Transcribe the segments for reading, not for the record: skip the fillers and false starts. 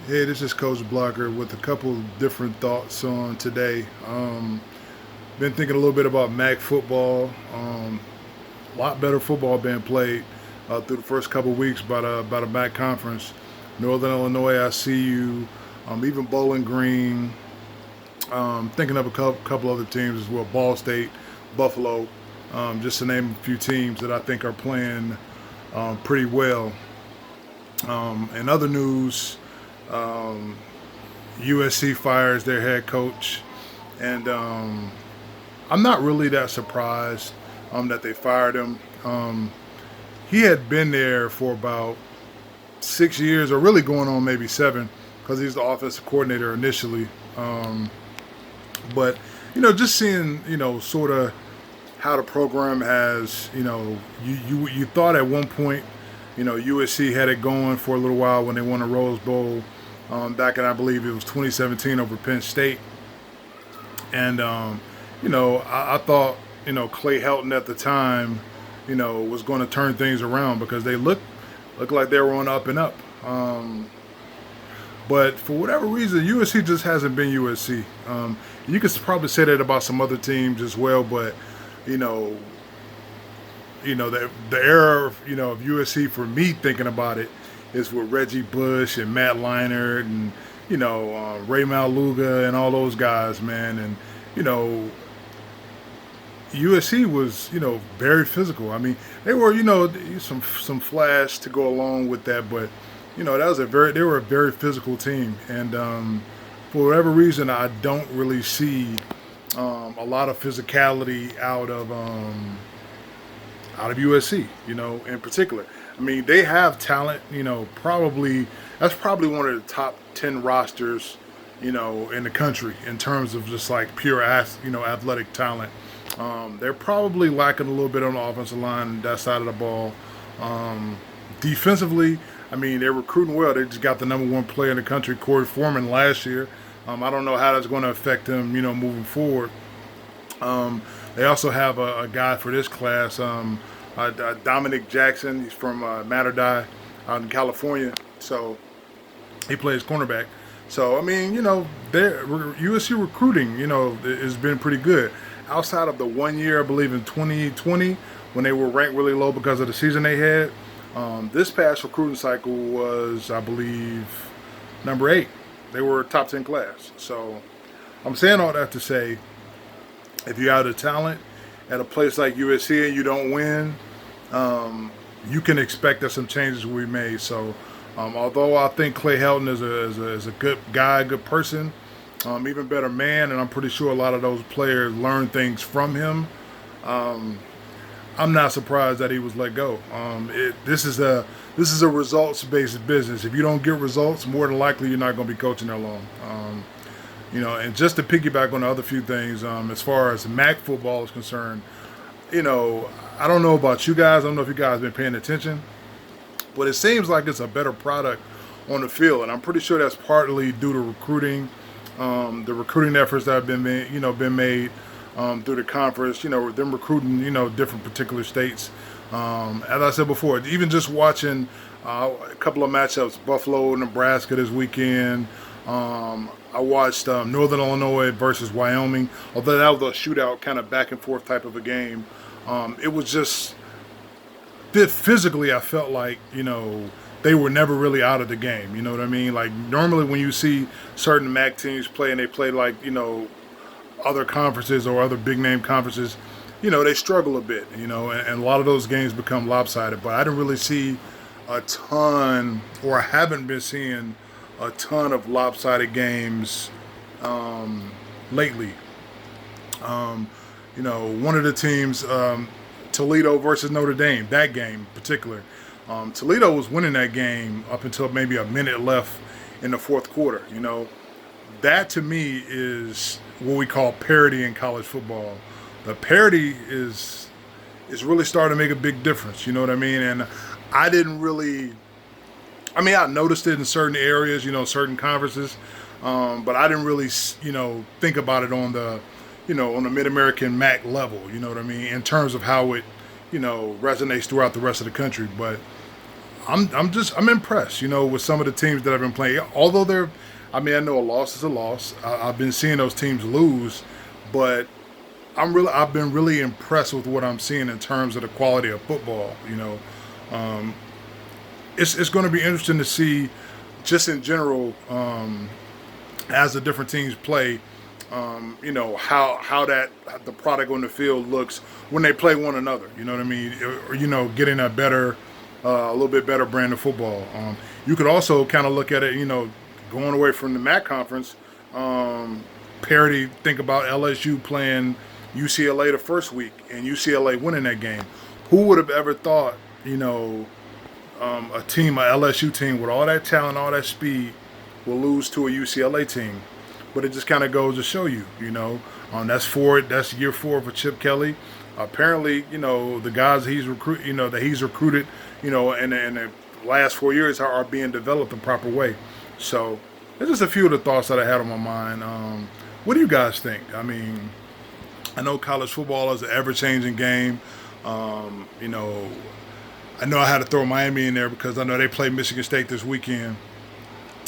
Hey, this is Coach Blocker with a couple different thoughts on today. Been thinking a little bit about MAC football. A lot better football being played through the first couple weeks by the MAC conference. Northern Illinois, I see you. Even Bowling Green. Thinking of a couple other teams as well. Ball State, Buffalo, just to name a few teams that I think are playing pretty well. In other news, um, USC fires their head coach, and I'm not really that surprised that they fired him. He had been there for about 6 years, or really going on maybe seven, because he's the offensive coordinator initially. But just seeing sort of how the program has, you thought at one point, USC had it going for a little while when they won a Rose Bowl back in, I believe it was 2017 over Penn State. And, I thought, Clay Helton at the time, was going to turn things around because they looked like they were on up and up. But for whatever reason, USC just hasn't been USC. You could probably say that about some other teams as well, but, you know, the era of USC for me thinking about it is with Reggie Bush and Matt Leinart and Ray Maluga and all those guys, man. And you know USC was very physical. I mean, they were some flash to go along with that, but that was they were a very physical team. And for whatever reason, I don't really see a lot of physicality out of USC, in particular. I mean, they have talent, probably that's probably one of the top 10 rosters, in the country in terms of just like pure athletic talent. They're probably lacking a little bit on the offensive line, that side of the ball. Defensively, I mean, they're recruiting well. They just got the number one player in the country, Corey Foreman, last year. I don't know how that's going to affect them, moving forward. They also have a guy for this class, Dominic Jackson. He's from Matterdie out in California. So he plays cornerback. So, I mean, USC recruiting, has been pretty good. Outside of the 1 year, I believe in 2020, when they were ranked really low because of the season they had, this past recruiting cycle was, I believe, number 8. They were a top 10 class. So I'm saying all that to say, if you have the talent at a place like USC and you don't win, you can expect that some changes will be made. So, although I think Clay Helton is a good guy, good person, even better man, and I'm pretty sure a lot of those players learn things from him. I'm not surprised that he was let go. This is a results-based business. If you don't get results, more than likely you're not going to be coaching there long. And just to piggyback on the other few things, as far as MAC football is concerned, I don't know about you guys. I don't know if you guys have been paying attention, but it seems like it's a better product on the field, and I'm pretty sure that's partly due to recruiting, the recruiting efforts that have been made through the conference. Them recruiting, different particular states. As I said before, even just watching a couple of matchups, Buffalo, Nebraska this weekend. I watched Northern Illinois versus Wyoming, although that was a shootout, kind of back and forth type of a game. It was just physically, I felt like they were never really out of the game. You know what I mean? Like normally when you see certain MAC teams play and they play like other conferences or other big name conferences, they struggle a bit. And a lot of those games become lopsided. But I didn't really see a ton, or I haven't been seeing a ton of lopsided games lately. One of the teams, Toledo versus Notre Dame, that game in particular. Toledo was winning that game up until maybe a minute left in the fourth quarter. That to me is what we call parity in college football. The parity is really starting to make a big difference. You know what I mean? And I didn't really. I mean, I noticed it in certain areas, certain conferences, but I didn't really, think about it on the, on the Mid-American MAC level. You know what I mean? In terms of how it, resonates throughout the rest of the country. But I'm impressed, with some of the teams that I've been playing. Although I know a loss is a loss. I've been seeing those teams lose, but I've been really impressed with what I'm seeing in terms of the quality of football. Um, it's going to be interesting to see, just in general, as the different teams play. How the product on the field looks when they play one another. You know what I mean? Or, getting a little bit better brand of football. You could also kind of look at it, going away from the MAC conference, parity. Think about LSU playing UCLA the first week and UCLA winning that game. Who would have ever thought, a LSU team with all that talent, all that speed, will lose to a UCLA team? But it just kind of goes to show you, that's year 4 for Chip Kelly. Apparently, the guys that he's recruited, in the last 4 years are being developed the proper way. So there's just a few of the thoughts that I had on my mind. What do you guys think? I mean, I know college football is an ever-changing game. I know I had to throw Miami in there because I know they play Michigan State this weekend.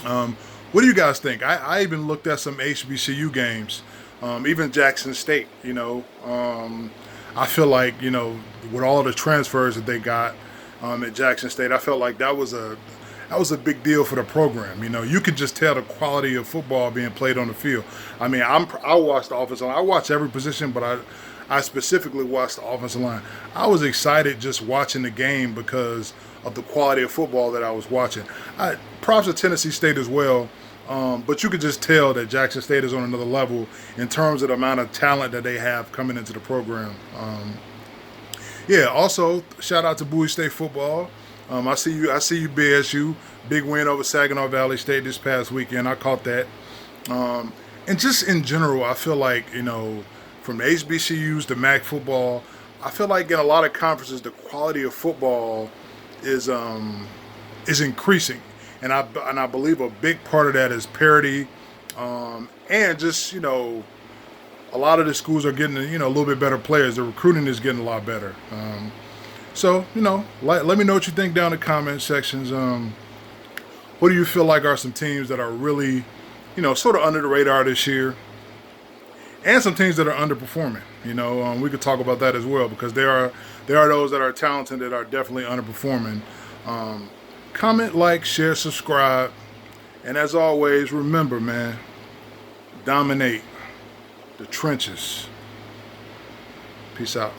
What do you guys think? I even looked at some HBCU games, even Jackson State. I feel like with all the transfers that they got at Jackson State, I felt like that was a big deal for the program. You could just tell the quality of football being played on the field. I mean, I watched the offensive line. I watched every position, but I specifically watched the offensive line. I was excited just watching the game because of the quality of football that I was watching. Props to Tennessee State as well. But you could just tell that Jackson State is on another level in terms of the amount of talent that they have coming into the program. Also, shout out to Bowie State football. I see you, BSU. Big win over Saginaw Valley State this past weekend. I caught that. And just in general, I feel like, from the HBCUs to MAC football, I feel like in a lot of conferences, the quality of football is increasing. And I believe a big part of that is parity, and just a lot of the schools are getting a little bit better players. The recruiting is getting a lot better. So let me know what you think down in the comment sections. What do you feel like are some teams that are really sort of under the radar this year, and some teams that are underperforming? We could talk about that as well, because there are those that are talented that are definitely underperforming. Comment, like, share, subscribe. And as always, remember, man, dominate the trenches. Peace out.